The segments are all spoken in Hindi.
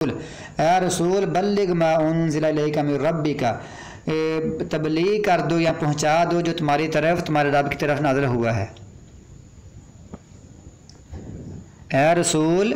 ए रसूल बल्लिग मा उनज़िला इलैका मिन रब्बिका, तबलीग कर दो या पहुँचा दो जो तुम्हारी तरफ तुम्हारे रब की तरफ नाज़िल हुआ है। ए रसूल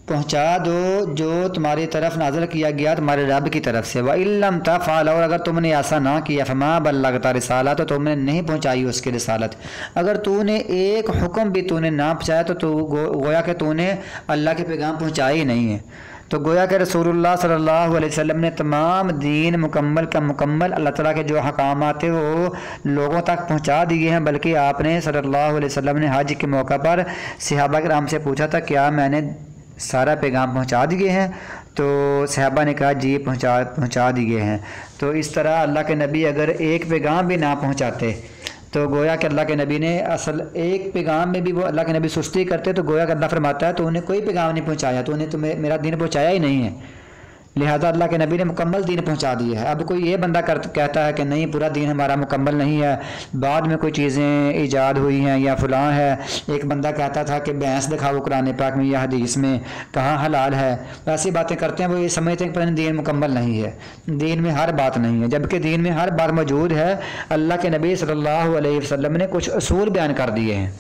पहुँचा दो जो तुम्हारी तरफ नाज़िल किया गया तुम्हारे रब की तरफ से। व इल्लम तफ़अल, और अगर तुमने ऐसा ना किया, फमा बल्लगता रिसालत, तो तुमने नहीं पहुँचाई उसकी रिसालत। अगर तूने एक हुक्म भी तूने ना पहुँचाया तो तू गोया कि तूने अल्लाह के पैगाम पहुँचाए ही नहीं है। तो गोया कि रसूलुल्लाह सल्लल्लाहु अलैहि वसल्लम ने तमाम दीन मुकम्मल का मुकम्मल अल्लाह ताला के जो हकामात है वो लोगों तक पहुँचा दिए हैं। बल्कि आपने सल्लल्लाहु अलैहि वसल्लम ने हज के मौका पर सहाबा किराम से पूछा था, क्या मैंने सारा पैगाम पहुँचा दिए हैं? तो सहाबा ने कहा जी पहुँचा दिए हैं। तो इस तरह अल्लाह के नबी अगर एक पैगाम भी ना पहुँचाते तो गोया कि अल्लाह के नबी ने असल एक पैगाम में भी वो अल्लाह के नबी सुस्ती करते तो गोया कि अल्लाह फरमाता है तो उन्हें कोई पैगाम नहीं पहुँचाया, तो उन्हें तुम्हें मेरा दीन पहुँचाया ही नहीं है। लिहाजा अल्लाह के नबी ने मुकम्मल दीन पहुँचा दिया है। अब कोई ये बंदा कहता है कि नहीं पूरा दीन हमारा मुकम्मल नहीं है, बाद में कोई चीज़ें ईजाद हुई हैं या फ़लाँ है। एक बंदा कहता था कि भैंस दिखाओ कुरान पाक में या हदीस में, कहाँ हलाल है। ऐसी बातें करते हैं, वो ये समझते हैं कि पता नहीं दीन मुकम्मल नहीं है। दीन में हर बात नहीं है, जबकि दीन में हर बात मौजूद है। अल्लाह के नबी सल्लल्लाहु अलैहि वसल्लम ने कुछ असूल बयान कर दिए हैं,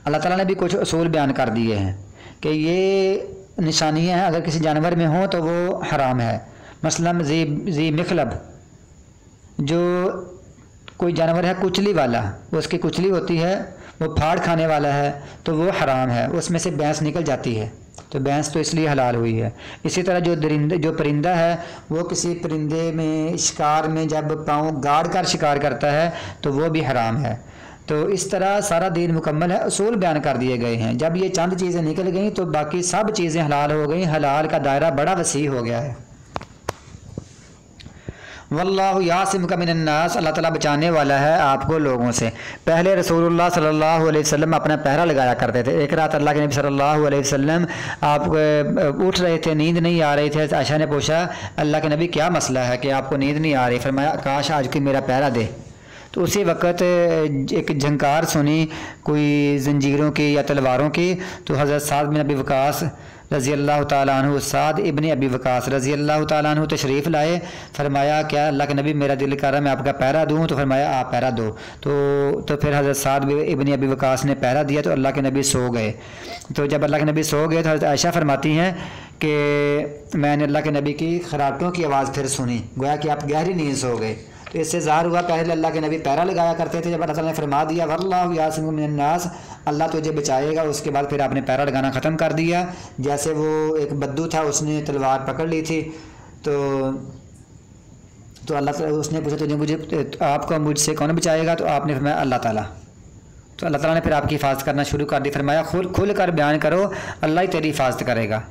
अल्लाह ताला ने भी कुछ असूल बयान कर दिए हैं कि ये निशानियाँ हैं, अगर किसी जानवर में हो तो वो हराम है। मसलन जी मिखलब, जो कोई जानवर है कुचली वाला, उसकी कुचली होती है, वो फाड़ खाने वाला है, तो वो हराम है। उसमें से भैंस निकल जाती है तो भैंस तो इसलिए हलाल हुई है। इसी तरह जो परिंदा है वो किसी परिंदे में शिकार में जब पाँव गाड़ कर शिकार करता है तो वो भी हराम है। तो इस तरह सारा दीन मुकम्मल है, उसूल बयान कर दिए गए हैं। जब ये चंद चीज़ें निकल गई तो बाकी सब चीज़ें हलाल हो गई। हलाल का दायरा बड़ा वसी हो गया है। वल्लाहु यासिमुका मिनन्नास, अल्लाह ताला बचाने वाला है आपको लोगों से। पहले रसूलुल्लाह सल्लल्लाहु अलैहि वसल्लम अपना पहरा लगाया करते थे। एक रात अल्लाह के नबी सल्लल्लाहु अलैहि वसल्लम आप उठ रहे थे, नींद नहीं आ रही थी। आयशा ने पूछा अल्लाह के नबी क्या मसला है कि आपको नींद नहीं आ रही? फरमाया काश आज कोई मेरा पहरा दे। तो उसी वक़्त एक झंकार सुनी कोई जंजीरों की या तलवारों की। तो हज़रत साद बिन अबी वक़ास रज़ी अल्लाह ताला अन्हु, साद इब्न अबी वक़ास रज़ी अल्लाह ताला अन्हु तशरीफ़ लाए। फरमाया क्या अल्लाह के नबी मेरा दिल कर रहा है मैं आपका पहरा दूँ? तो फरमाया आप पहरा दो। तो फिर हज़रत साद इब्न अबी वक़ास ने पहरा दिया तो अल्लाह के नबी सो गए। तो जब अल्लाह के नबी सो गए तो हज़रत आयशा फरमाती हैं कि मैंने अल्लाह के नबी की खराटों की आवाज़ फिर सुनी, गोया कि आप गहरी नींद सो गए। तो इससे ज़ाहिर हुआ पहले अल्लाह के नबी पहरा लगाया करते थे। जब अल्लाह ताला ने फरमा दिया वल्लाहु यासिमुका मिनन्नास, अल्लाह तुझे बचाएगा, उसके बाद फिर आपने पहरा लगाना ख़त्म कर दिया। जैसे वो एक बद्दू था, उसने तलवार पकड़ ली थी तो अल्लाह ताला उसने पूछा तुझे मुझे आपको मुझसे कौन बचाएगा? तो आपने फरमाया अल्लाह ताला। तो अल्लाह ताला ने फिर आपकी हिफाजत करना शुरू कर दी। फरमाया खुल कर बयान करो, अल्लाह ही तेरी हिफाजत करेगा।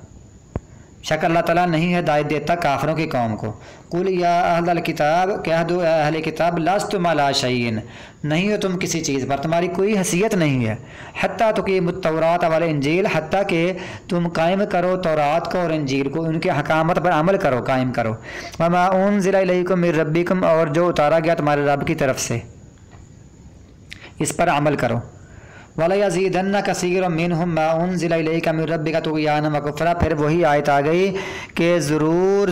शक अल्लाह ताला नहीं हिदायत देता काफिरों की कौम को। कुल या अहल किताब, कह दो अहले किताब लस्तुम अला शैइन, नहीं हो तुम किसी चीज़ पर, तुम्हारी कोई हैसियत नहीं है। हत्ता तुकीमुत तौरात वल इंजील, हत्ता कि तुम कायम करो तौरात को और इंजील को, उनके हकामत पर अमल करो, कायम करो। वमा उनज़िला इलैकुम मिर रब्बिकुम, और जो उतारा गया तुम्हारे रब की तरफ से इस पर अमल करो। वला यज़ीदन्ना कसीरम मिनहुम मा उनज़िला इलैका मिर रब्बिका तुग़याना व कुफ़रा, फिर वही आयत आ गई कि ज़रूर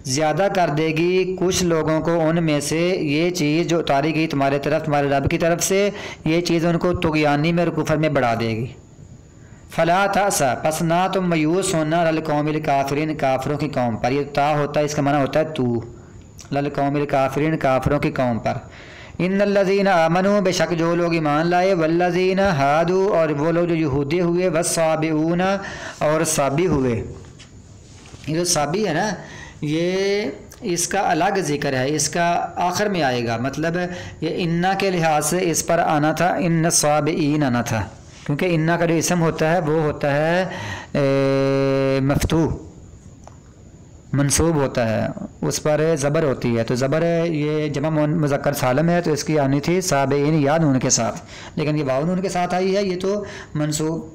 ज़्यादा कर देगी कुछ लोगों को उनमें से ये चीज़ जो उतारी गई तुम्हारे तरफ तुम्हारे रब की तरफ से, ये चीज़ उनको तुग़यानी में और कुफ़र में बढ़ा देगी। फ़ला तासा, पस ना तुम मायूस होना लल कौमिल काफ़िरीन, काफिरों की कौम पर। ये ता होता है, इसका माना होता है तू, लल कौमिल काफ़िरीन, काफिरों की कौम पर। इन्नल्लज़ीना आमनू, बेशक जो लोग ईमान लाए, वल्लज़ीना हादू, और वो लोग जो यहूदी हुए, वस्साबिऊना, और साबी हुए। ये जो साबी है ना, ये इसका अलग ज़िक्र है, इसका आखिर में आएगा। मतलब ये इन्ना के लिहाज से इस पर आना था, इन्न साबीन आना था, क्योंकि इन्ना का जो इसम होता है वो होता है मफ्तू, मंसूब होता है, उस पर ज़बर होती है। तो ज़बर ये जमा मुज़क्कर सालम है तो इसकी आनी थी साबीन या नून के साथ, लेकिन ये वाव नून के साथ आई है, ये तो मंसूब,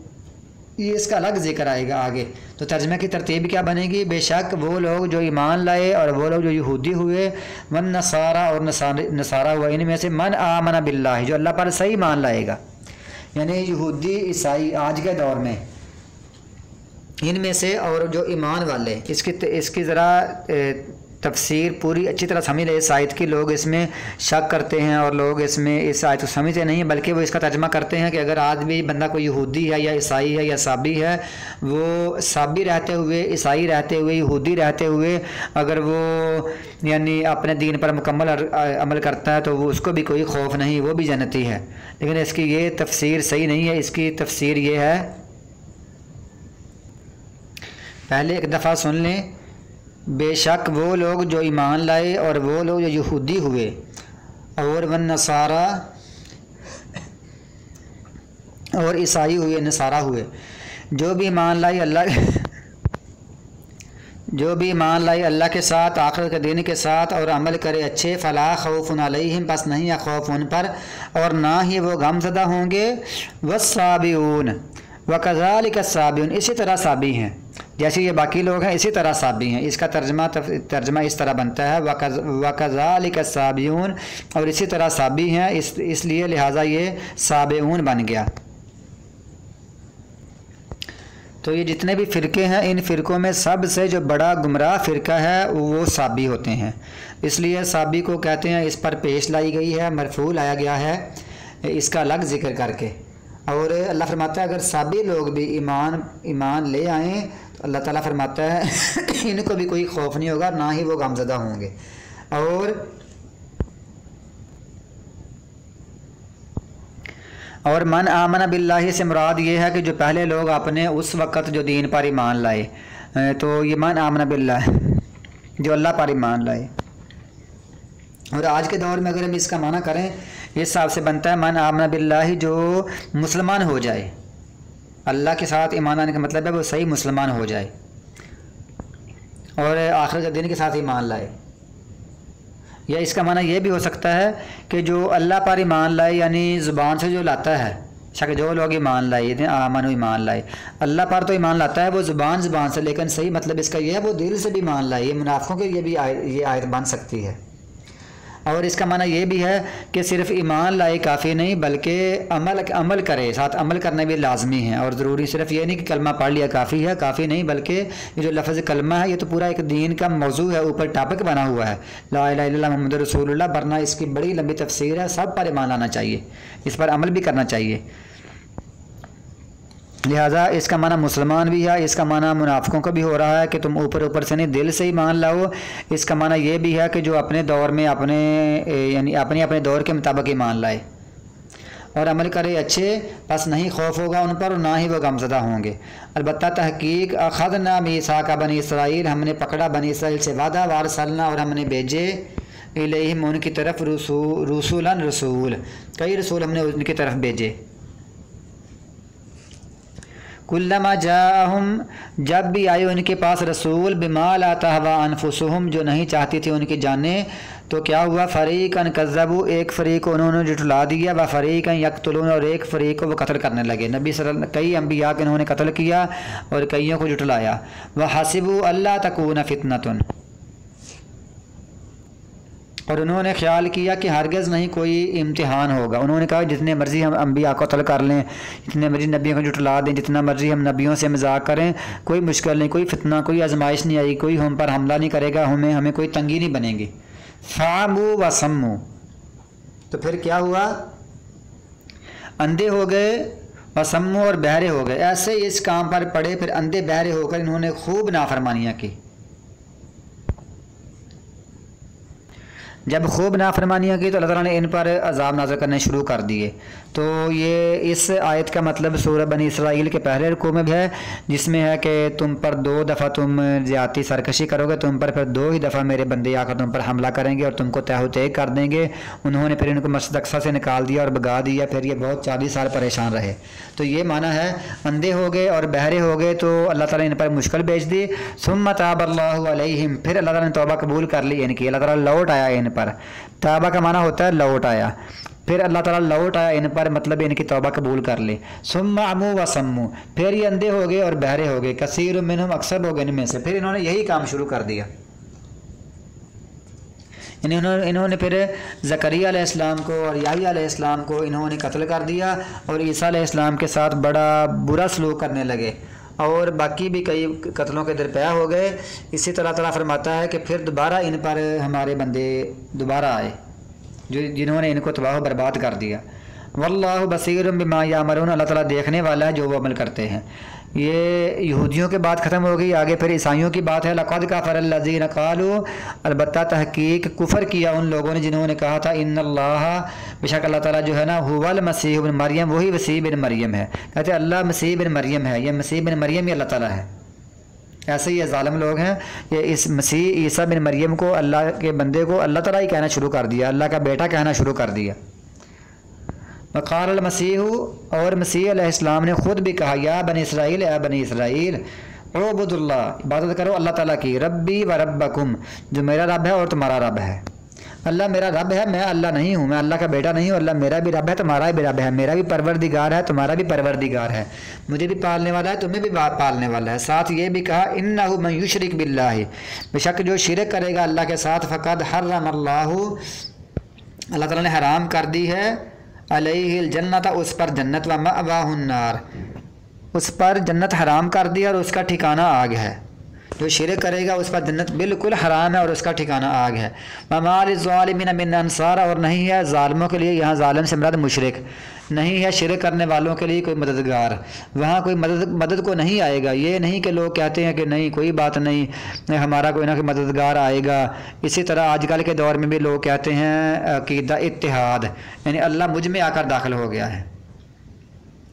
ये इसका अलग जिक्र आएगा आगे। तो तर्जमे की तरतीब क्या बनेगी? बेशक वो लोग जो ईमान लाए और वो लोग जो यहूदी हुए, वन नसारा, और नसारा हुआ, इनमें से मन आमना बिल्लाह, जो अल्लाह पर सही मान लाएगा। यानी यहूदी ईसाई आज के दौर में इनमें से और जो ईमान वाले, इसकी ज़रा तफसीर पूरी अच्छी तरह समझ ले। इस आयत की लोग इसमें शक करते हैं और लोग इसमें इस आयत को समझते नहीं, बल्कि वो इसका तर्जमा करते हैं कि अगर आज भी बंदा कोई यहूदी है या ईसाई है या साबी है, वो साबी रहते हुए, ईसाई रहते हुए, यहूदी रहते हुए अगर वो यानी अपने दीन पर मुकम्मल अमल करता है तो वो उसको भी कोई खौफ नहीं, वो भी जन्नती है। लेकिन इसकी ये तफसीर सही नहीं है। इसकी तफसीर ये है, पहले एक दफ़ा सुन लें। बेशक वो लोग जो ईमान लाए और वो लोग जो यहूदी हुए और वन नसारा और ईसाई हुए, नसारा हुए, जो भी ईमान लाए अल्लाह के साथ, आखिरत के दिन के साथ और अमल करे अच्छे, फ़ला खौफ़ुन अलैहिम, बस नहीं है खौफ उन पर और ना ही वो गमज़दा होंगे। वस्साबिऊन वकज़ालिका साबिऊन, इसी तरह साबी हैं जैसे ये बाकी लोग हैं, इसी तरह साबी हैं। इसका तर्जमा इस तरह बनता है वकज़ालिका साबिऊन, और इसी तरह साबी हैं, इसलिए लिहाजा ये साबिऊन बन गया। तो ये जितने भी फ़िरके हैं, इन फ़िरकों में सबसे जो बड़ा गुमराह फ़िरका है वो साबी होते हैं, इसलिए साबी को कहते हैं। इस पर पेश लाई गई है, मरफूल लाया गया है इसका अलग ज़िक्र करके। और अल्लाह फरमाता है अगर साबी लोग भी ईमान ले आएँ तो अल्लाह ताला फरमाता है इनको भी कोई खौफ नहीं होगा, ना ही वो गमज़दा होंगे। और मन आमना बिल्लाही से मुराद ये है कि जो पहले लोग अपने उस वक़्त जो दीन पर ईमान लाए, तो ये मन आमना बिल्लाह जो अल्लाह पर ईमान लाए। और आज के दौर में अगर हम इसका माना करें, इस हिसाब से बनता है मन आमना बिल्लाही, जो मुसलमान हो जाए, अल्लाह के साथ ईमान आने का मतलब है वो सही मुसलमान हो जाए और आखिरत के दिन के साथ ईमान लाए। या इसका माना यह भी हो सकता है कि जो अल्लाह पर ईमान लाए, यानी ज़ुबान से जो लाता है, शक जो लोग ईमान लाए, आमन ईमान लाए, अल्लाह पर तो ईमान लाता है वो ज़ुबान से, लेकिन सही मतलब इसका यह है वो दिल से भी ईमान लाए। ये मुनाफिकों के लिए भी ये आयत बन सकती है। और इसका माना ये भी है कि सिर्फ ईमान लाए काफ़ी नहीं, बल्कि अमल करे, साथ अमल करना भी लाजमी है और ज़रूरी। सिर्फ ये नहीं कि कलमा पढ़ लिया काफ़ी है, काफ़ी नहीं, बल्कि ये जो लफ्ज़ कलमा है ये तो पूरा एक दीन का मौजू है, ऊपर टॉपिक बना हुआ है, ला इलाहा इल्लल्लाह मुहम्मद रसूलुल्लाह, वरना इसकी बड़ी लंबी तफसीर है। सब पर ईमान लाना चाहिए, इस पर अमल भी करना चाहिए। लिहाजा इसका माना मुसलमान भी है, इसका माना मुनाफिकों को भी हो रहा है कि तुम ऊपर से नहीं दिल से ईमान लाओ। इसका माना ये भी है कि जो अपने दौर में यानी अपने दौर के मुताबिक ईमान लाए और अमल करे अच्छे, बस नहीं खौफ होगा उन पर और ना ही वो गमज़दा होंगे। अलबत्ता तहकीक अख़ज़ना मीसाक़ बनी इसराइल, हमने पकड़ा बनी इसराइल से वादा, वारसलना और हमने भेजे इलैहिम उनकी तरफ रसूलन रसूल, कई रसूल हमने उनकी तरफ भेजे। कुल्लमा जाअहुम, जब भी आए उनके पास रसूल, बिमा ला तहवा अनफुसुहुम, जो नहीं चाहती थी उनकी जानें, तो क्या हुआ, फ़रीक़न कज़्ज़बू, एक फ़रीक़ को उन्होंने जुटला दिया, व फ़रीक़न यक़्तुलून, और एक फ़रीक़ को वो कत्ल करने लगे। नबी सल्लल्लाहु कई अम्बिया के उन्होंने कत्ल किया और कईयों को जुटलाया। व हसिबू अल्ला तकून फ़ितनतुन, और उन्होंने ख्याल किया कि हरगिज़ नहीं कोई इम्तिहान होगा। उन्होंने कहा जितने मर्ज़ी हम अम्बिया को कत्ल कर लें, जितने मर्ज़ी नबियों को जुटला दें, जितना मर्ज़ी हम नबियों से मजाक करें, कोई मुश्किल नहीं, कोई फितना, कोई आजमाइश नहीं आई, कोई हम पर हमला नहीं करेगा, हमें कोई तंगी नहीं बनेगी। फ़ामू व सम्मू, तो फिर क्या हुआ, अंधे हो गए, व सम्मू, और बहरे हो गए। ऐसे इस काम पर पड़े, फिर अंधे बहरे होकर इन्होंने खूब नाफरमानियाँ की। जब खूब नाफरमानियाँ की तो अल्लाह ताला ने इन पर अज़ाब नाज़िल करने शुरू कर दिए। तो ये इस आयत का मतलब सूरह बनी इसराइल के पहले रुकू में भी है, जिसमें है कि तुम पर 2 दफ़ा तुम ज़्यादती सरकशी करोगे, तुम पर फिर 2 ही दफ़ा मेरे बंदे आकर तुम पर हमला करेंगे और तुमको तहु तय कर देंगे। उन्होंने फिर इनको मस्जिद अक़सा से निकाल दिया और भगा दिया, फिर ये बहुत 40 साल परेशान रहे। तो ये माना है अंधे हो गए और बहरे हो गए, तो अल्लाह ताला इन पर मुश्किल भेज दी। सुम्मा ताबल्लाहु अलैहिम, फिर अल्लाह ताला ने तौबा कबूल कर ली इनकी, अल्लाह ताला लौट आया इन पर। ताबा का माना होता है लौट आया, फिर अल्लाह ताला लौट आया इन पर, मतलब इनकी तौबा कबूल कर ली। सुम्मा अमू व सम्मू, फिर ये अंधे हो गए और बहरे हो गए, कसीर मिनहुम, अक्सर हो गए इनमें से। फिर इन्होंने यही काम शुरू कर दिया। इन्होंने फिर ज़करिया अलैहिस्सलाम को और याह्या अलैहिस्सलाम को इन्होंने कत्ल कर दिया और ईसा अलैहिस्सलाम के साथ बड़ा बुरा सलूक करने लगे और बाकी भी कई कत्लों के दरपया हो गए। इसी तरह अल्लाह फरमाता है कि फिर दोबारा इन पर हमारे बंदे दोबारा आए जो जिन्होंने इनको तबाह बर्बाद कर दिया। वल्लाहु बसीरुम बिमा यामरून, अल्लाह ताला देखने वाला है जो वो अमल करते हैं। ये यहूदियों की बात ख़त्म हो गई, आगे फिर ईसाइयों की बात है। लक़द कफ़रल्लज़ीना क़ालू, अलबत्ता तहक़ीक़ कुफ़र किया उन लोगों ने जिन्होंने कहा था इन्नल्लाह, बेशक अल्लाह ताला जो है ना, हुवल मसीह बिन मरियम, वही मसीह बिन मरियम है। कहते अल्लाह मसीह बिन मरियम है, ये मसीह बिन मरियम ही अल्लाह ताला है। ऐसे ही ये ज़ालिम लोग हैं, ये इस मसीह ईसा बिन मरियम को, अल्लाह के बंदे को अल्लाह ताला ही कहना शुरू कर दिया, अल्लाह का बेटा कहना शुरू कर दिया। वक़ाल मसीह, और मसीह अलैहिस्सलाम ने ख़ुद भी कहा, या बनी इसराइल, या बनी इसराइल उबुदुल्लाह, इबादत करो अल्लाह ताला की, रब्बी व रब्बकुम, जो मेरा रब है और तुम्हारा रब है। अल्लाह मेरा रब है, मैं अल्लाह नहीं हूँ, मैं अल्लाह का बेटा नहीं हूँ। अल्लाह मेरा भी रब है, तुम्हारा भी रब है, मेरा भी परवरदिगार है, तुम्हारा भी परवरदिगार है, मुझे भी पालने वाला है, तुम्हें भी पालने वाला है। साथ ये भी कहा इन्नहु मन युशरिक बिल्लाहि, बेशक जो शिरक करेगा अल्लाह के साथ, फ़क़द हर्रमल्लाहु, अल्लाह ताला ने हराम कर दी है, अलैहिल जन्नत, उस पर जन्नत, व मअवाहुन नार, उस पर जन्नत हराम कर दिया और उसका ठिकाना आग है। जो शिरक करेगा उस पर जन्नत बिल्कुल हराम है और उसका ठिकाना आग है। वमा लिज़्ज़ालिमीन मिन अंसार, और नहीं है ज़ालिमों के लिए, यहाँ ज़ालिम से मुराद मुशरिक, नहीं है शिरक करने वालों के लिए कोई मददगार, वहाँ कोई मदद को नहीं आएगा। ये नहीं कि लोग कहते हैं कि नहीं कोई बात नहीं, हमारा कोई ना कोई मददगार आएगा। इसी तरह आजकल के दौर में भी लोग कहते हैं अक़ीदा इत्तिहाद, यानी अल्लाह मुझ में आकर दाखिल हो गया है,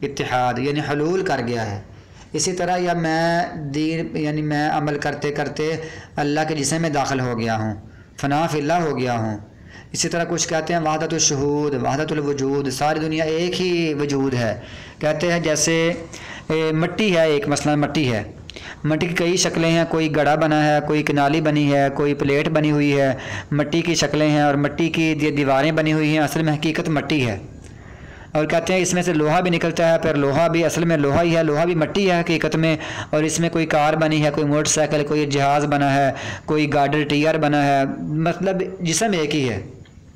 इत्तिहाद यानी हलूल कर गया है। इसी तरह या मैं दीन यानी मैं अमल करते करते अल्लाह के जिस्म में दाखिल हो गया हूँ, फ़ना फ़िल्लाह हो गया हूँ। इसी तरह कुछ कहते हैं वहदतुल शुहूद, वहदतुल वजूद, सारी दुनिया एक ही वजूद है। कहते हैं जैसे मिट्टी है, एक मसला मिट्टी है, मिट्टी की कई शक्लें हैं, कोई गड़ा बना है, कोई किनाली बनी है, कोई प्लेट बनी हुई है, मिट्टी की शक्लें हैं और मिट्टी की दीवारें बनी हुई हैं, असल में हकीकत मिट्टी है। और कहते हैं इसमें से लोहा भी निकलता है, फिर लोहा भी असल में लोहा ही है, लोहा भी मिट्टी है हकीकत में। और इसमें कोई कार बनी है, कोई मोटरसाइकिल, कोई जहाज़ बना है, कोई गार्डर टीयर बना है, मतलब जिस्म एक ही है।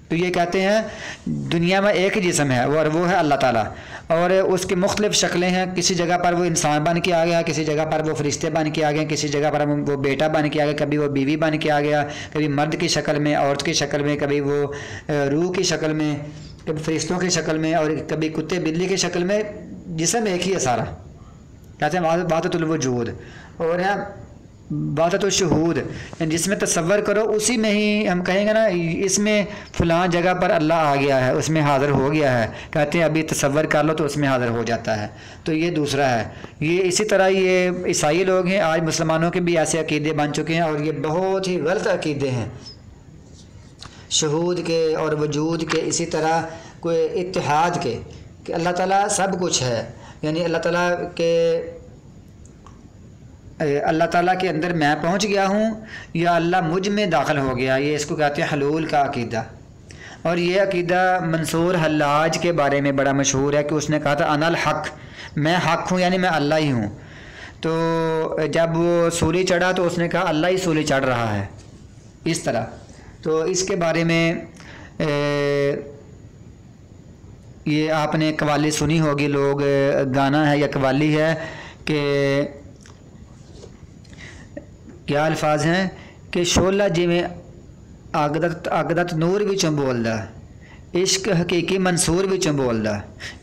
तो ये कहते हैं दुनिया में एक ही जिस्म है और वो है अल्लाह ताला, और उसकी मुख्तलिफ़ शक्लें हैं। किसी जगह पर वो इंसान बन के आ गया, किसी जगह पर वो फरिश्ते बन के आ गए, किसी जगह पर वो बेटा बन के आ गया, कभी वो बीवी बन के आ गया, कभी मर्द की शक्ल में, औरत की शक्ल में, कभी वो रूह की शक्ल में, कभी फरिश्तों की शक्ल में, और कभी कुत्ते बिल्ली की शक्ल में। जिस्म एक ही है सारा। कहते हैं वहदतुल वजूद, और है वहदतुल शुहूद, जिसमें तसव्वुर करो उसी में ही हम कहेंगे ना इसमें फ़लाँ जगह पर अल्लाह आ गया है, उसमें हाज़िर हो गया है। कहते हैं अभी तसव्वुर कर लो तो उसमें हाज़िर हो जाता है। तो ये दूसरा है। ये इसी तरह ये ईसाई लोग हैं, आज मुसलमानों के भी ऐसे अकीदे बन चुके हैं और ये बहुत ही गलत अकीदे हैं शुहूद के और वजूद के, इसी तरह कोई इत्तिहाद के, कि अल्लाह ताला सब कुछ है, यानी अल्लाह ताला के अंदर मैं पहुंच गया हूं या अल्लाह मुझ में दाखिल हो गया। ये इसको कहते हैं हलूल का अकीदा। और ये अकीदा मंसूर हल्लाज के बारे में बड़ा मशहूर है कि उसने कहा था अनल हक़, मैं हक़ हूँ यानी मैं अल्लाह ही हूँ। तो जब वो सूली चढ़ा तो उसने कहा अल्लाह ही सूली चढ़ रहा है, इस तरह। तो इसके बारे में ये आपने कवाली सुनी होगी, लोग गाना है या कवाली है कि क्या अल्फाज हैं कि शोला जिमें आगदत नूर विचों बोलदा, इश्क हकीकी मंसूर विचों बोलदा।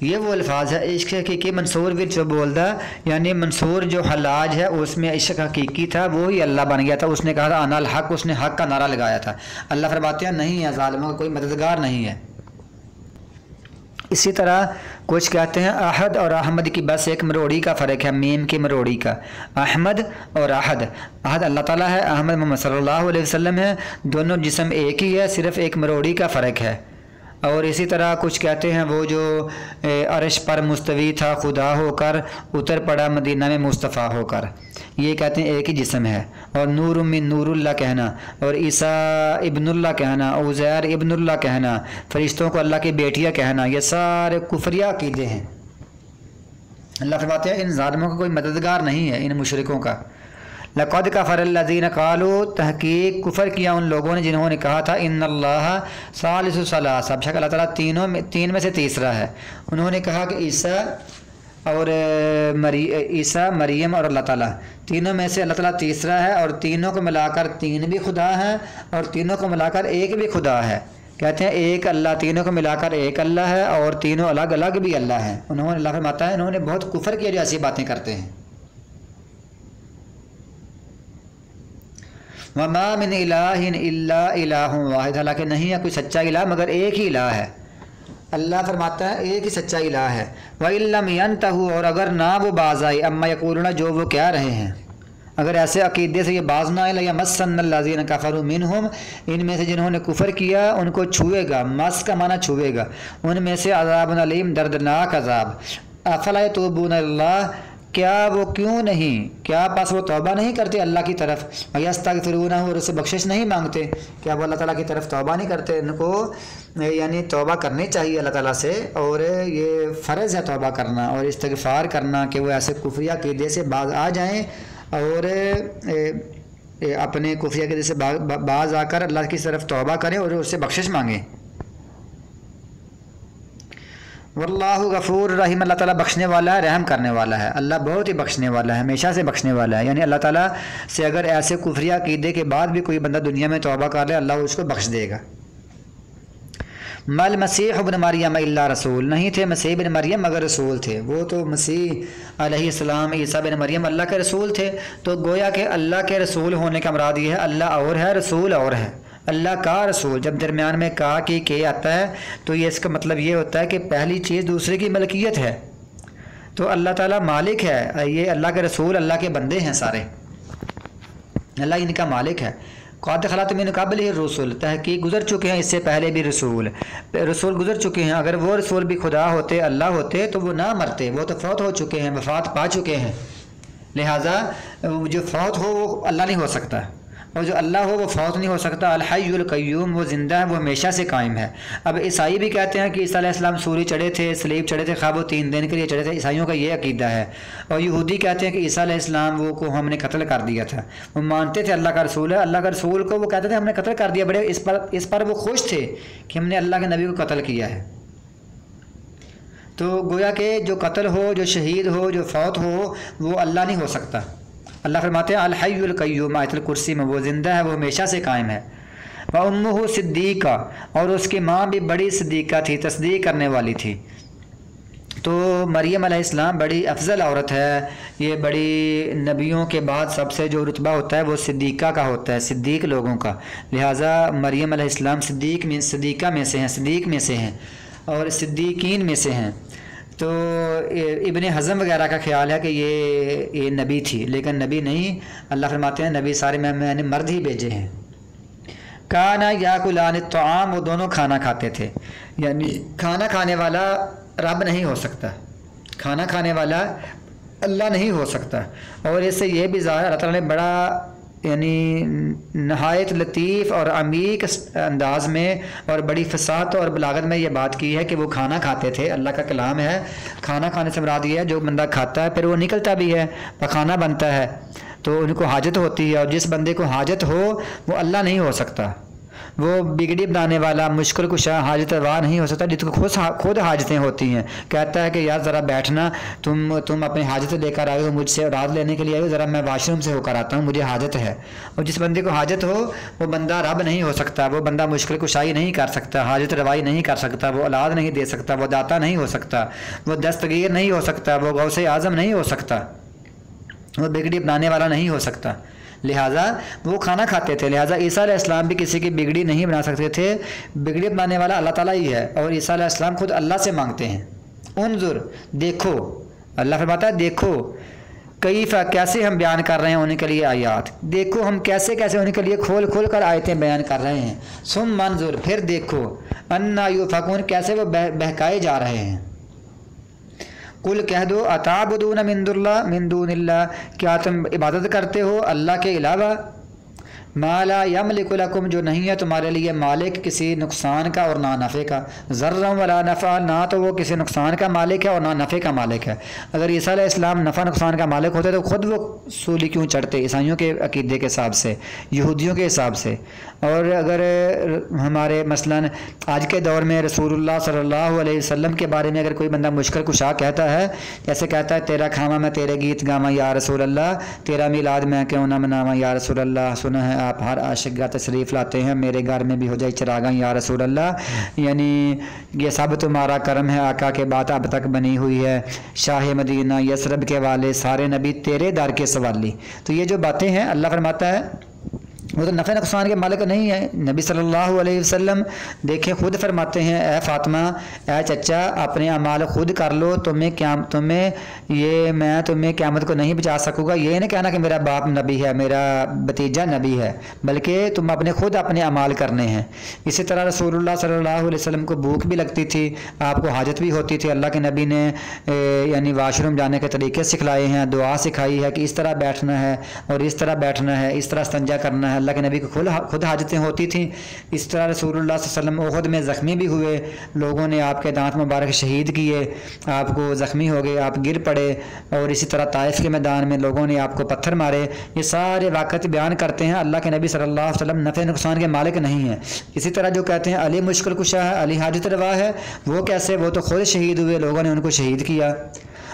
ये वो अल्फाज है, इश्क हकीकी मंसूर विचों बोलदा, यानी मंसूर जो हलाज है उसमें इश्क हकीकी था, वो ही अल्लाह बन गया था। उसने कहा था अनल हक़, उसने हक़ का नारा लगाया था। अल्लाह फरमाते हैं नहीं है, ज़ालिमों का कोई मददगार नहीं है। इसी तरह कुछ कहते हैं अहद और अहमद की बस एक मरोड़ी का फ़र्क है, मीम की मरोड़ी का। अहमद और अहद, अहद अल्लाह ताला है, अहमद मोहम्मद सल्लल्लाहु अलैहि वसल्लम है, दोनों जिस्म एक ही है, सिर्फ़ एक मरोड़ी का फ़र्क है। और इसी तरह कुछ कहते हैं वो जो अर्श पर मुस्तवी था खुदा होकर, उतर पड़ा मदीना में मुस्तफ़ा होकर, ये कहते हैं एक ही जिस्म है। और नूर मिन नूरुल्लाह कहना, और ईसा इब्नुल्लाह कहना, उज़ैर इब्नुल्लाह कहना, फरिश्तों को अल्लाह की बेटियाँ कहना, ये सारे कुफरिया अकीदे हैं। अल्लाह फरमाते हैं इन ज़ालिमों का कोई मददगार नहीं है, इन मुशरिकों का। लक़द कफ़रल्लज़ीना क़ालू, तहक़ीक़ कुफ़र किया उन लोगों ने जिन्होंने कहा था इन्नल्लाह सालिसु सलासा, बेशक अल्लाह ताला तीन में से तीसरा है। उन्होंने कहा कि ईसा और ईसा, मरियम और अल्लाह ताला, तीनों में से अल्लाह ताला तीसरा है और तीनों को मिलाकर तीन भी खुदा हैं और तीनों को मिलाकर एक भी खुदा है। कहते हैं एक अल्लाह, तीनों को मिलाकर एक अल्लाह है और तीनों अलग अलग भी अल्लाह हैं। उन्होंने, अल्लाह फरमाता है, इन्होंने बहुत कुफर किया जो ऐसी बातें करते हैं। वमा मिन इलाहिन इल्ला इलाहुन वाहिद, हालांकि नहीं है कोई सच्चा इलाह मगर एक ही इलाह है। अल्लाह फरमाता है एक ही सच्चा इलाह है। व इल्लम यंतहु, और अगर ना वो बाज आए, अम्मा यक़ूलून, जो वो कह रहे हैं, अगर ऐसे अकीदे से ये बाज ना आए, यमस्सन्नल्लज़ीना कफ़रू मिनहुम, इनमें से जिन्होंने कुफर किया उनको छुएगा, मस का माना छुएगा, उनमें से अज़ाबुन अलीम, दर्दनाक अज़ाब। अफ़ला यतूबून इलल्लाह, क्या वो क्यों नहीं, क्या पास वो तौबा नहीं करते अल्लाह की तरफ, यस्तग़फिरूनहु, और उससे बख्शिश नहीं मांगते, क्या वो अल्लाह ताला की तरफ तौबा नहीं करते। इनको यानी तौबा करनी चाहिए अल्लाह ताला से, और ये फ़र्ज़ है तौबा करना और इस्तिग़फ़ार करना कि वो ऐसे कुफ्रिया क़ीदे से बाज आ जाएँ और अपने कुफ्रिया क़ीदे से बाज आकर अल्लाह की तरफ तौबा करें और उससे बख्शिश मांगें। वल्लाहु गफूर रहीम, अल्लाह ताला बख्शने वाला है, रहम करने वाला है। अल्लाह बहुत ही बख्शने वाला है, हमेशा से बख्शने वाला है। यानी अल्लाह ताला से अगर ऐसे कुफ्रिया क़ीदे के बाद भी कोई बंदा दुनिया में तौबा कर ले, अल्लाह उसको बख्श देगा। मल मसीह इब्न मरियम इल्ला रसूल, नहीं थे मसीह बिन मरियम मगर रसूल थे। वो तो मसीह अलैहिस्सलाम, ईसा बिन मरियम अल्लाह के रसूल थे। तो गोया के अल्लाह के रसूल होने का मुराद ये है, अल्लाह और है, रसूल और है। अल्लाह का रसूल, जब दरमियान में का के आता है तो ये इसका मतलब ये होता है कि पहली चीज़ दूसरे की मलकियत है। तो अल्लाह ताला मालिक है, ये अल्लाह के रसूल अल्लाह के बंदे हैं सारे, अल्लाह इनका मालिक है। क़द ख़लत मिन क़ब्लिहि रसूल, तहक़ीक़ गुज़र चुके हैं इससे पहले भी रसूल गुज़र चुके हैं। अगर वो रसूल भी खुदा होते, अल्लाह होते, तो वो ना मरते, वो तो फ़ौत हो चुके हैं, वफ़ात पा चुके हैं। लिहाजा जो फ़ौत हो वो अल्लाह नहीं हो सकता, और जो अल्लाह हो वो फ़ौत नहीं हो सकता। अल हय्युल क़य्यूम, वो ज़िंदा है, वो हमेशा से कायम है। अब ईसाई भी कहते हैं कि ईसा अलैहिस्सलाम सूली चढ़े थे, सलीब चढ़े थे, ख़ाब वो 3 दिन के लिए चढ़े थे। ईसाइयों का ये अकीदा है। और यहूदी कहते हैं कि ईसा अलैहिस्सलाम वो को हमने कत्ल कर दिया था। वो मानते थे अल्लाह का रसूल है, अल्लाह का रसूल को वो कहते थे हमने कत्ल कर दिया। बड़े इस पर वो खुश थे कि हमने अल्लाह के नबी को कत्ल किया है। तो गोया के जो कत्ल हो, जो शहीद हो, जो फ़ौत हो, वो अल्लाह नहीं हो सकता। अल्लाह फरमाते हैं अल हय्युल क़य्यूम, आयतुल कुर्सी में, वो ज़िंदा है, वो हमेशा से कायम है। व उम्मुहु सिद्दीक़ा, और उसकी माँ भी बड़ी सिद्दीक़ा थी, तस्दीक करने वाली थी। तो मरियम अलैहिस्सलाम बड़ी अफजल औरत है। ये बड़ी नबियों के बाद सबसे जो रुतबा होता है वो सिद्दीक़ा का होता है, सिद्दीक लोगों का। लिहाजा मरियम अलैहिस्सलाम सिद्दीक़ा में से हैं, सिद्दीक में से हैं और सिद्दीकीन में से हैं। तो इब्ने हज़म वगैरह का ख्याल है कि ये नबी थी, लेकिन नबी नहीं। अल्लाह फरमाते हैं नबी सारे मैंने मर्द ही भेजे हैं। काना याकुलान तआम, वो दोनों खाना खाते थे। यानी खाना खाने वाला रब नहीं हो सकता, खाना खाने वाला अल्लाह नहीं हो सकता। और इससे ये भी ज़ाहिर, अल्लाह ताला ने बड़ा यानी नहायत लतीफ़ और अमीक अंदाज में और बड़ी फसाहत और बलागत में ये बात की है कि वो खाना खाते थे। अल्लाह का कलाम है। खाना खाने से मुराद ये है जो बंदा खाता है फिर वो निकलता भी है, पखाना बनता है, तो उनको हाजत होती है। और जिस बंदे को हाजत हो वो अल्लाह नहीं हो सकता। वो बिगड़ी बनाने वाला, मुश्किल कुशा, हाजत रवा नहीं हो सकता जिसको खुद हाजतें होती हैं। कहता है कि यार ज़रा बैठना, तुम अपनी हाजत लेकर आए हो, मुझसे रात लेने के लिए आए हो, ज़रा मैं वाशरूम से होकर आता हूँ, मुझे हाजत है। और जिस बंदे को हाजत हो वो बंदा रब नहीं हो सकता। वो बंदा मुश्किल कुशाई नहीं कर सकता, हाजत रवाई नहीं कर सकता, वो औलाद नहीं दे सकता, वो दाता नहीं हो सकता, वो दस्तगीर नहीं हो सकता, वो गौसे आज़म नहीं हो सकता, वो बिगड़ी बनाने वाला नहीं हो सकता। लिहाजा वो खाना खाते थे। लिहाजा ईसा अलैहिस्सलाम भी किसी की बिगड़ी नहीं बना सकते थे। बिगड़ी बनाने वाला अल्लाह ताला ही है। और ईसा अलैहिस्सलाम खुद अल्लाह से मांगते हैं। उन्जुर, देखो, अल्लाह फरमाता है देखो, कईफ़ा, कैसे हम बयान कर रहे हैं उनके लिए आयात, देखो हम कैसे कैसे उनके लिए खोल खोल कर आयतें बयान कर रहे हैं। सुम मंजुर, फिर देखो, अन्ना युफकून, कैसे वो बहकाए जा रहे हैं। कुल कह दो, अताबुदून मिन दुनिल्लाह, क्या तुम इबादत करते हो अल्लाह के अलावा। माला यमलिकु लकुम, जो नहीं है तुम्हारे लिए मालिक किसी नुकसान का और ना नफ़े का, ज़र्रम वला नफ़ा, ना तो वो किसी नुकसान का मालिक है और ना नफ़े का मालिक है। अगर ईसा अलैहिस्सलाम नफ़ा नुकसान का मालिक होते तो ख़ुद वो सूली क्यों चढ़ते, ईसाइयों के अकीदे के हिसाब से, यहूदियों के हिसाब से। और अगर हमारे मसलन आज के दौर में रसूलुल्लाह सल्लल्लाहु अलैहि वसल्लम के बारे में अगर कोई बंदा मुश्किल कुशा कहता है, जैसे कहता है तेरा खामा मैं तेरे गीत गावा या रसूल अल्लाह, तेरा मिलाद मैं क्यों ना मनावा या रसूल अल्लाह, सुना है आप हर आशिक का तशरीफ़ लाते हैं, मेरे घर में भी हो जाए चिरागा या रसूल अल्लाह, यानी ये सब तुम्हारा करम है, आका के बात अब तक बनी हुई है, शाह मदीना यसरब के वाले सारे नबी तेरे दर के सवाली। तो ये जो बातें हैं अल्लाह फरमाता है वो तो नफ़े नुकसान के मालिक नहीं है। नबी सल्लल्लाहु अलैहि वसल्लम देखें खुद फरमाते हैं, ए फ़ातिमा, ए चचा, अपने अमाल खुद कर लो, मैं तुम्हें क़यामत को नहीं बचा सकूँगा। ये नहीं कहना कि मेरा बाप नबी है, मेरा भतीजा नबी है, बल्कि तुम खुद अपने अमाल करने हैं। इसी तरह रसूलुल्लाह सल्लल्लाहु अलैहि वसल्लम को भूख भी लगती थी, आपको हाजत भी होती थी, अल्लाह के नबी ने यानी वाशरूम जाने के तरीके सिखलाए हैं, दुआ सिखाई है कि इस तरह बैठना है और इस तरह बैठना है, इस तरह इस्तिंजा करना है। अल्लाह के नबी को खुद हाजतें होती थी। इस तरह रसूलुल्लाह सल्लल्लाहु अलैहि वसल्लम ओहद में ज़ख्मी भी हुए, लोगों ने आपके दांत मुबारक शहीद किए, आपको ज़ख्मी हो गए, आप गिर पड़े, और इसी तरह ताइफ के मैदान में लोगों ने आपको पत्थर मारे। ये सारे वाक़त बयान करते हैं अल्लाह के नबी सल्लल्लाहु अलैहि वसल्लम नफ़े नुकसान के मालिक नहीं है। इसी तरह जो कहते हैं अली मुश्किल कुशा है, अली हाजत रवा है, वो कैसे, वो तो खुद शहीद हुए, लोगों ने उनको शहीद किया।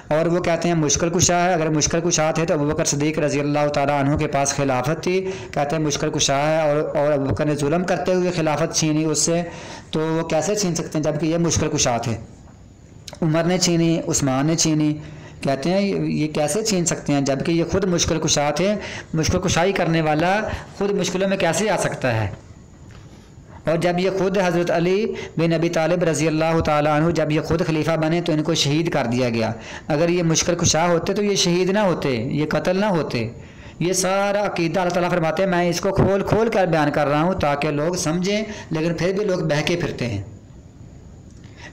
और वो कहते हैं मुश्किल कुशा है, अगर मुश्किल कुशा थे तो अबू बकर सिद्दीक़ रज़ी अल्लाह तआला अन्हु के पास खिलाफत थी, कहते हैं मुश्किल कुशा है, और अबू बकर ने जुल्म करते हुए खिलाफत छीनी उससे, तो वो कैसे छीन सकते हैं जबकि ये मुश्किल कुशा थे। उमर ने छीनी, उस्मान ने छीनी, कहते हैं ये कैसे छीन सकते हैं जबकि ये खुद मुश्किल कुशा थे। मुश्किल कुशाई करने वाला खुद मुश्किलों में कैसे आ सकता है। और जब ये खुद हज़रत अली बिन अबी तालिब रज़ी अल्लाह तआला अन्हु जब ये खुद खलीफा बने तो इनको शहीद कर दिया गया। अगर ये मुश्किल कुशा होते तो ये शहीद ना होते, ये कत्ल ना होते। ये सारा अकीदा अल्लाह ताला फरमाते हैं, मैं इसको खोल खोल कर बयान कर रहा हूँ ताकि लोग समझें, लेकिन फिर भी लोग बहके फिरते हैं।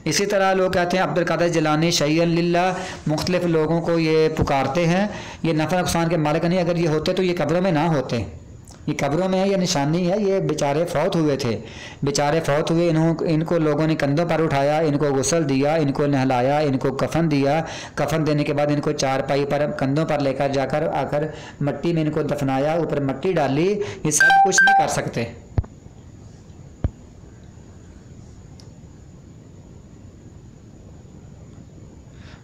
इसी तरह लोग कहते हैं अब्दुल कादिर जिलानी शैय्यन लिल्लाह, मुख्तलिफ लोगों को ये पुकारते हैं, ये नफ़ा नुकसान के मालिक नहीं। अगर ये होते तो ये कब्रों में ना होते, ये कब्रों में है, ये निशानी है। ये बेचारे फौत हुए थे, बेचारे फौत हुए, इनको लोगों ने कंधों पर उठाया, इनको गुस्ल दिया, इनको नहलाया, इनको कफन दिया, कफन देने के बाद इनको चारपाई पर कंधों पर लेकर जाकर आकर मट्टी में इनको दफनाया, ऊपर मट्टी डाली। ये सब कुछ नहीं कर सकते।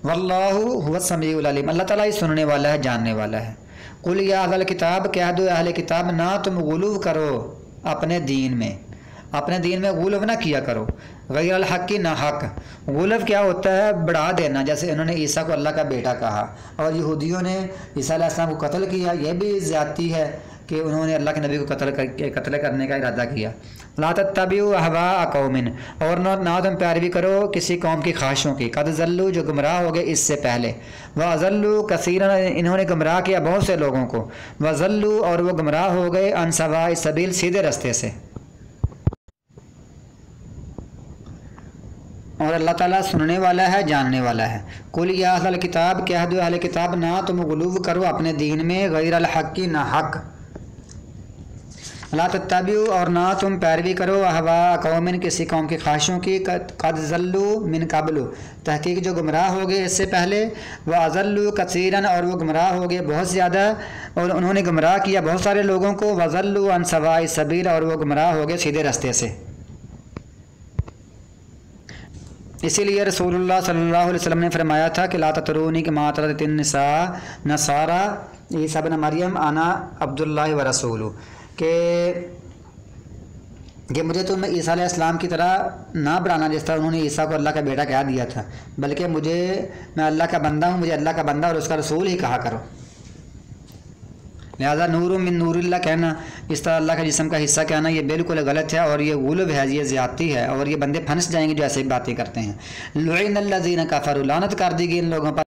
वल्लाहु हुवा समीउल अलीम, अल्लाह ताला ही सुनने वाला है, जानने वाला है। कुल या अहल किताब, कह दो अहले किताब, ना तुम गुलूव करो अपने दीन में, अपने दीन में गुलूव ना किया करो। गैर अल हक़ की ना हक़, गुलूव क्या होता है, बढ़ा देना। जैसे इन्होंने ईसा को अल्लाह का बेटा कहा और यहूदियों ने ईसा अलैहिस्सलाम को कत्ल किया, यह भी ज़्यादती है कि उन्होंने अल्लाह के नबी को कत्ल करने का इरादा किया। ला तत्तबिउ अहवाअ कौमिन, और ना तुम पैरवी करो किसी कौम की ख्वाहिशों की, कद ज़ल्लू, जो गुमराह हो गए इससे पहले, व अज़ल्लू कसीरन, इन्होंने गुमराह किया बहुत से लोगों को, व ज़ल्लू, और वो गुमराह हो गए अन सवाए सबील, सीधे रास्ते से। और अल्लाह ताला सुनने वाला है, जानने वाला है। कुल या अहल किताब, कह दो अहले किताब, ना तुम गुलूव करो अपने दीन में, गैर अल हक़ की ना हक़, ला तत्तबिउ, और ना तुम पैरवी करो अहवाअ कौमिन, किसी कौम की ख्वाहिशों की, कद ज़ल्लू मिन क़ब्लु, तहकीक जो गुमराह हो गए इससे पहले, व अज़ल्लू कसीरन, और वो गुमराह हो गए बहुत ज़्यादा, और उन्होंने गुमराह किया बहुत सारे लोगों को, व ज़ल्लू अन सवाए सबील, और वो गुमराह हो गए सीधे रास्ते से। इसीलिए रसूलुल्लाह सल्लल्लाहु अलैहि वसल्लम ने फरमाया था कि ला ततरूनी कि मा तरतिन निसा नसारा ईसा इब्न मरियम आना अब्दुल्लाह व रसूलु, कि मुझे तुम ईसा अलैहिस्सलाम की तरह ना बनाना जिस तरह उन्होंने ईसा को अल्लाह का बेटा कह दिया था, बल्कि मैं अल्लाह का बंदा हूँ, मुझे अल्लाह का बंदा और उसका रसूल ही कहा करो। लिहाजा नूर मिन नूरिल्लाह कहना, इस तरह अल्लाह का जिस्म का हिस्सा कहना, ये बिल्कुल गलत है और ये गुलूब है, ये ज़्यादती है, और ये बंदे फंस जाएंगे जो ऐसे बातें करते हैं। लुइनल्लज़ीना कफ़रू, लानत कर दी गई इन लोगों पर।